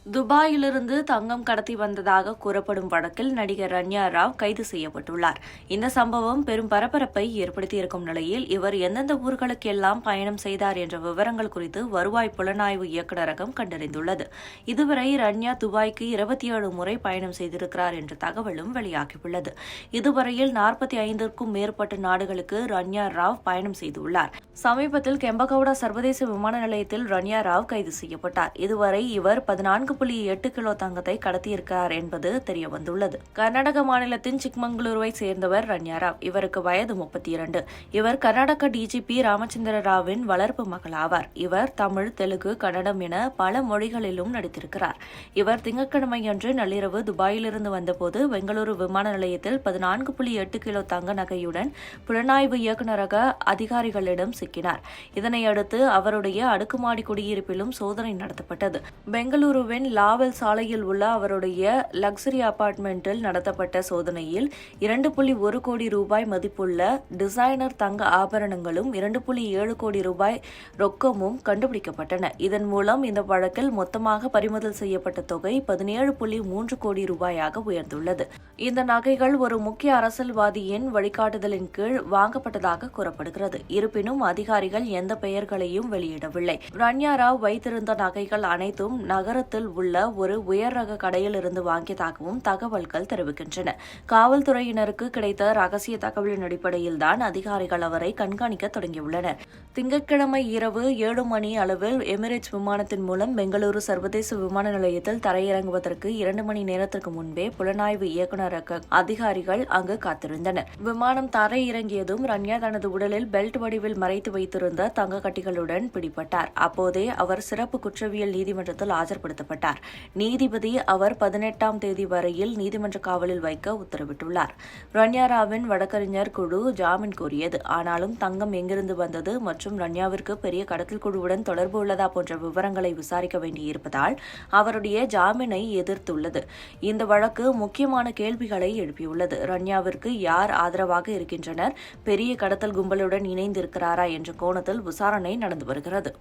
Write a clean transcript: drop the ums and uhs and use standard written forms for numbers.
துபாயிலிருந்து தங்கம் கடத்தி வந்ததாக கூறப்படும் வழக்கில் நடிகர் ரன்யா ராவ் கைது செய்யப்பட்டுள்ளார். இந்த சம்பவம் பெரும் பரபரப்பை ஏற்படுத்தியிருக்கும் நிலையில் இவர் எந்தெந்த ஊர்களுக்கு எல்லாம் பயணம் செய்தார் என்ற விவரங்கள் குறித்து வருவாய் புலனாய்வு இயக்குநரகம் கண்டறிந்துள்ளது. இதுவரை ரன்யா துபாய்க்கு 27 முறை பயணம் செய்திருக்கிறார் என்ற தகவலும் வெளியாகியுள்ளது. இதுவரையில் 45க்கும் மேற்பட்ட நாடுகளுக்கு ரன்யா ராவ் பயணம் செய்துள்ளார். சமீபத்தில் கெம்பகவுடா சர்வதேச விமான நிலையத்தில் ரன்யா ராவ் கைது செய்யப்பட்டார். இதுவரை இவர் 14.8 கிலோ தங்கத்தை கடத்தியிருக்கிறார் என்பது தெரியவந்துள்ளது. கர்நாடக மாநிலத்தின் சிக்மங்களூருவை சேர்ந்தவர் ரன்யா ராவ். இவருக்கு வயது 32. இவர் கர்நாடக டிஜிபி ராமச்சந்திர ராவின் வளர்ப்பு மகள் ஆவார். இவர் தமிழ், தெலுங்கு, கன்னடம் என பல மொழிகளிலும் நடித்திருக்கிறார். இவர் திங்கட்கிழமையன்று நள்ளிரவு துபாயிலிருந்து வந்தபோது பெங்களூரு விமான நிலையத்தில் 14.8 கிலோ தங்க நகையுடன் புலனாய்வு இயக்குநரக அதிகாரிகளிடம் சிக்கினார். இதனையடுத்து அவருடைய அடுக்குமாடி குடியிருப்பிலும் சோதனை நடத்தப்பட்டது. பெங்களூருவின் லாவல் சாலையில் உள்ள அவருடைய லக்ஸரி அபார்ட்மெண்டில் நடத்தப்பட்ட சோதனையில் 2.1 கோடி ரூபாய் மதிப்புள்ள டிசைனர் தங்க ஆபரணங்களும் 2.7 கோடி ரூபாய் ரொக்கமும் கண்டுபிடிக்கப்பட்டன. இதன் மூலம் இந்த வழக்கில் மொத்தமாக பறிமுதல் செய்யப்பட்ட தொகை 17.3 கோடி ரூபாயாக உயர்ந்துள்ளது. இந்த நகைகள் ஒரு முக்கிய அரசியல்வாதியின் வழிகாட்டுதலின் கீழ் வாங்கப்பட்டதாக கூறப்படுகிறது. இருப்பினும் அதிகாரிகள் எந்த பெயர்களையும் வெளியிடவில்லை. ரன்யா ராவ் வைத்திருந்த நகைகள் அனைத்தும் நகரத்தில் உள்ள ஒரு உயர் ரக கடையில் இருந்து வாங்கியதாகவும் தகவல்கள் தெரிவிக்கின்றன. காவல்துறையினருக்கு கிடைத்த ரகசிய தகவலின் அடிப்படையில்தான் அதிகாரிகள் அவரை கண்காணிக்க தொடங்கியுள்ளனர். திங்கட்கிழமை இரவு 7 மணி அளவில் எமிரேட்ஸ் விமானத்தின் மூலம் பெங்களூரு சர்வதேச விமான நிலையத்தில் தரையிறங்குவதற்கு 2 மணி நேரத்திற்கு முன்பே புலனாய்வு இயக்குநரக அதிகாரிகள் அங்கு காத்திருந்தனர். விமானம் தரையிறங்கியதும் ரன்யா தனது உடலில் பெல்ட் வடிவில் மறைத்து வைத்திருந்த தங்க கட்டிகளுடன் பிடிபட்டார். அப்போதே அவர் சிறப்பு குற்றவியல் நீதிமன்றத்தில் ஆஜர்படுத்தப்பட்டார். நீதிபதி அவர் 18ஆம் தேதி வரையில் நீதிமன்ற காவலில் வைக்க உத்தரவிட்டுள்ளார். ரன்யா ராவின் வழக்கறிஞர் குழு ஜாமீன் கோரியது. ஆனாலும் தங்கம் எங்கிருந்து வந்தது மற்றும் ரன்யாவிற்கு பெரிய கடத்தல் குழுவுடன் தொடர்பு உள்ளதா போன்ற விவரங்களை விசாரிக்க வேண்டியிருப்பதால் அவருடைய ஜாமீனை எதிர்த்துள்ளது. இந்த வழக்கு முக்கியமான கேள்விகளை எழுப்பியுள்ளது. ரன்யாவிற்கு யார் ஆதரவாக இருக்கின்றனர்? பெரிய கடத்தல் கும்பலுடன் இணைந்திருக்கிறாரா என்ற கோணத்தில் விசாரணை நடந்து வருகிறது.